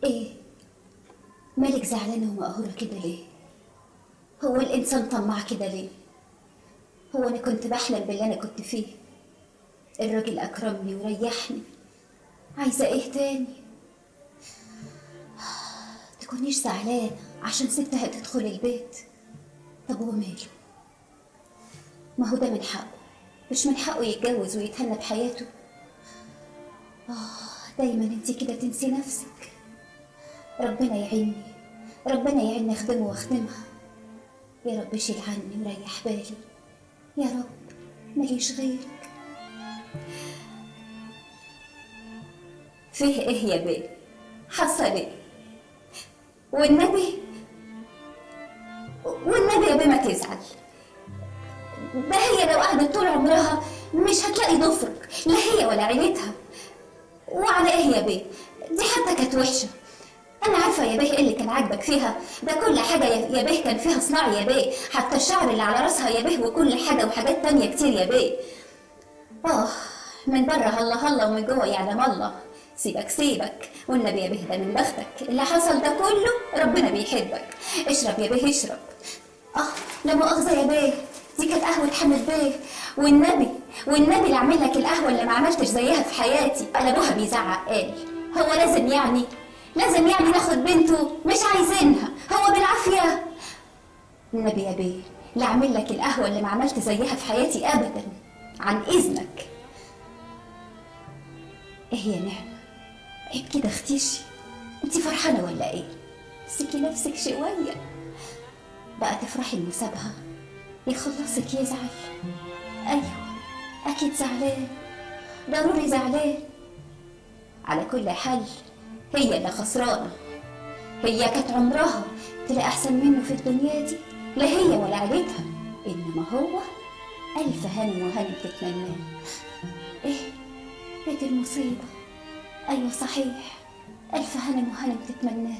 ايه؟ مالك زعلانة ومقهورة كده ليه؟ هو الإنسان طماع كده ليه؟ هو أنا كنت بحلم باللي أنا كنت فيه. الراجل أكرمني وريحني. عايزة إيه تاني؟ تكونيش زعلان عشان سبتها تدخل البيت. طب وماله؟ ما هو ده من حقه. مش من حقه يتجوز ويتهنى بحياته؟ دايما انتي كده تنسي نفسك. ربنا يعيني، ربنا يعيني أخدمه وأخدمها. يا رب شيل عني وريح بالي. يا رب ماليش غيرك. فيه ايه يا بيه؟ حصل ايه؟ والنبي، والنبي يا بيه ما تزعل. ده هي لو قعدت طول عمرها مش هتلاقي ضفرك، لا هي ولا عيلتها. وعلى ايه يا بيه؟ دي حتى كانت وحشه. انا عارفه يا بيه ايه اللي كان عاجبك فيها. ده كل حاجه يا بيه كان فيها صناعي يا بيه، حتى الشعر اللي على راسها يا بيه وكل حاجه وحاجات تانية كتير يا بيه. اه، من بره هلا هلا ومن جوه يعلم الله. سيبك سيبك والنبي يا به، ده من بختك اللي حصل ده كله. ربنا بيحبك. اشرب يا به اشرب. اه، لا مؤاخذه يا بيه، دي كانت قهوه حمد بيه. والنبي، والنبي اللي عامل لك القهوه اللي ما عملتش زيها في حياتي. قال ابوها بيزعق قال هو لازم يعني، لازم يعني ناخد بنته؟ مش عايزينها، هو بالعافيه. النبي يا بيه، لا عامل لك القهوه اللي ما عملت زيها في حياتي ابدا. عن اذنك. ايه يا نعمة؟ عيب كده اختيشي. انتي فرحانة ولا ايه؟ امسكي نفسك شوية. بقى تفرحي انه سابها يخلصك يزعل؟ ايوه، اكيد زعلان، ضروري زعلان. على كل حال هي اللي خسرانة. هي كانت عمرها تلاقي احسن منه في الدنيا دي؟ لا هي ولا عيلتها. انما هو الف هانم وهانم تتمناه. ايه؟ ايه دي المصيبة؟ ايوه صحيح، الف هانم وهانم تتمناه.